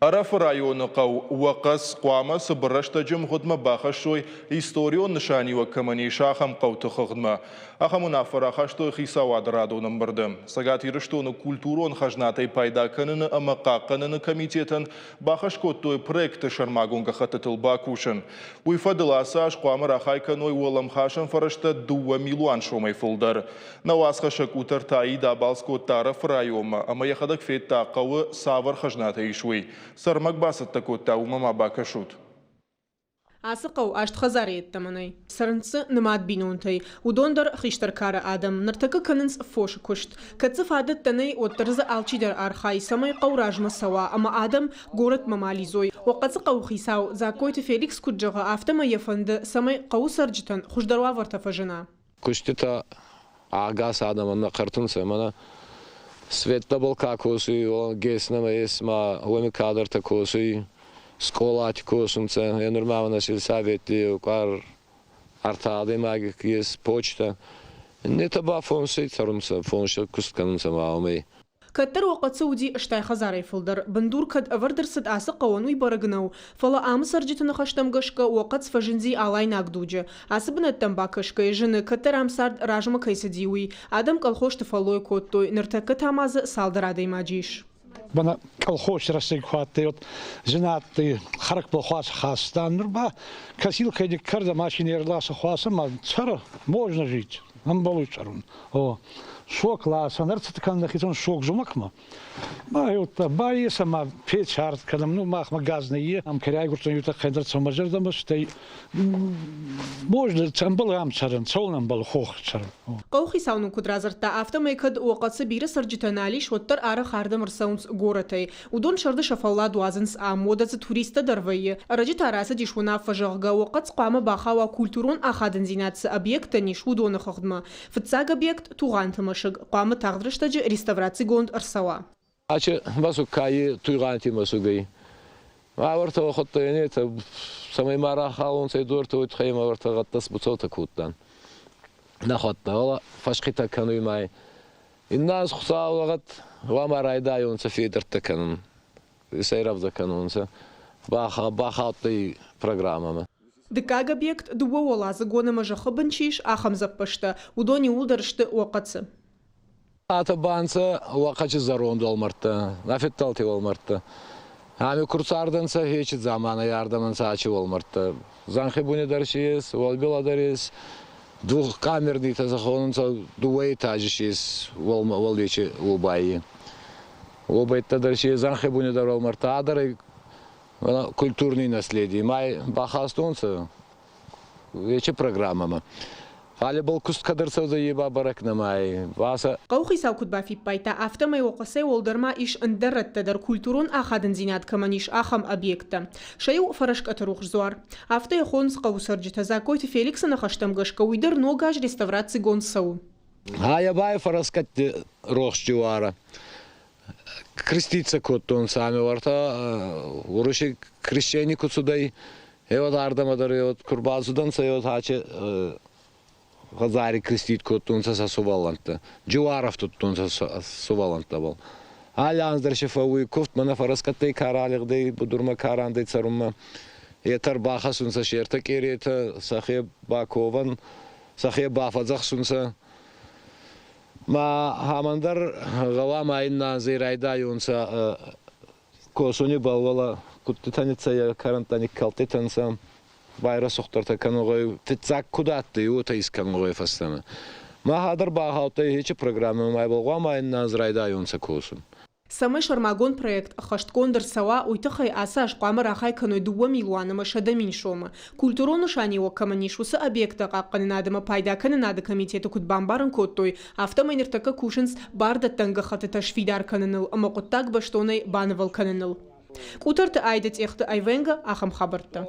Араф районы қау уақас қуама сыбырашта жым ғыдма бақашой историон нышани уақамани шахам қау тұқығдма. Ахамын афыра қаштой қисауады радуным бірді. Сагат ирыштоны культурон хажнатай пайда қаныны амақа қаныны комитетін бақаш көттой проекты шармагунға қатытыл бақушын. Уйфадыласа аш қуамы рахай қаной уалам хашын фарашта 2 миллион шомай фылдар. Науасқа шак утар таида балскоттары фрайома, ама яхадак фетта қауы савар хажнатай ишуй. Сармак басат такотта умама бакашут. Асықау ашт хазары еттімінай. Сарынсы нымат бинунтай. Удондар хриштаркары адам. Нартакы кынынс фошы күшт. Кацыф адет тәней оттырзы алчидар архай. Самай қауражма сава. Ама адам город мамализой. Оқасы қау хисау. Закойты Феликс күджіға автома ефанды. Самай қау сарджитан. Хуждаруа вартафа жына. Күштіта агас адамына қартынсы. Мана Света болка косы, геснама есма, ломи кадр такосы, сколати косунца, я нормально сельсоветы, кар артады магик есть почта. Не таба фонсы царунца, фонсы кусканца маумей. Каттар вақытсы уди іштай хазарай фылдар. Бандур кад авардырсыд асы қауануй барагынау. Фала амы сарджитыны хаштамгашка вақыт сфажинзи алай нагдуджа. Асы бінаттан бакышка ежіні каттар амсард ражма кайсадиуи. Адам калхошты фалой коттой. Ныртакы тамазы салдырадай маджиш. Бана колхоз расыг хватты, женатый, харак был хвас хастан, нурба, косил кайдик карда машины ерласа хвасам, а цара можно жить, нам получарун. О, шок ласа, нарцатыкан нахитон шок жумакма. Ма юта баи сама печарт, когда ну махма газные, ам керяй гуртон юта хайдар самажердамы, что можно цамбал амчаран, цолнам был хох чаран. Қауқи сауның күдразыртта автомайкад оқасы бері сарджитанали шоттар ары қардым ырсаунс горатай. Удон шарды шафалла дуазынс амодазы туриста дарвайы. Раджи тарасы дишуна фажағға оқат сқамы бақауа культурон ахадын зинатсы объекта ниш удоны қығдма. Фытсаг объект туған тымышыг. Қамы тағдырыштаджы реставрации гонд ырсауа. Ачы басу кайы туйған тимасу гай. Аварта вақытта ене, самай мара халун сайдуарта өтхайым аварта ғаттас бұцаута куттан. Нахатта, ола фашқита кануймай. Инназ құсау вағат вамарайда юнса фейдерта канун. Сайравда канунса. Бахаттай программама. Дыкаг объект дуа олазы гоны мажақы бінчиш ахам заппашта. Удони улдарышты оқатсы. Ата банса вақачы заронды олмарта. Нафетталти олмарта. Ами курсардынса хечит замана ярдамынса ачы олмарта. Занхи буни даршиес, волбила дарес. Двухкамерный тазахонынса дуа этажишиес волвечи улбайи. Улбайта даршиес, занхи буни дар олмарта. Адары культурный наследие. Май бахастонса вече программама. Али был куст кадырсау да еба барак на май. Қауқи саукут бафи пайта автомай оқасы олдарма иш ындыраттадар культурон ахадын зинат каманиш ахам объекта. Шайу фарашк атарух зуар. Авто хонс қаусарджита закойты Феликсана хаштамгашка уйдыр ногаж реставрации гонсау. Я бай фараскат рохчуара. Креститься коттон сами варта. Уруши крещени куцудай. Евот ардамадар, евот курбазуданса, евот хаче Газари крестит коттунса сасуваланта. Джуаров туттунса суваланта был. Алянздер шефауи кофт мана фараскаттай каралигдей будурма карандай царумма. Етар бахасунса шерта керета сахе бакован сахе бафазах сунса. Ма хамандар гавама инна зирайда юнса косуни балвала куттитаница я карантаник калтитанса. Байра соқтарта кануғой титзак кудатты юта искануғой фастана. Ма хадар бағаута ечі программы май болға майынна зрайда юнса косун. Самай шармагон проект хашткондыр сава уйтахай асаш қамыр ахай каной 2 миллионы шадамин шома. Культурону шани окаманишусы объекта қаққанынадымы пайда канынады комитеті күтбамбарын коттой. Автомайныртака кушынс барда таңғы хаты ташфидар каныныл, ама құттак баштонай банывал каныныл. Кутарты айдет ехті айвенга ахам хабарты.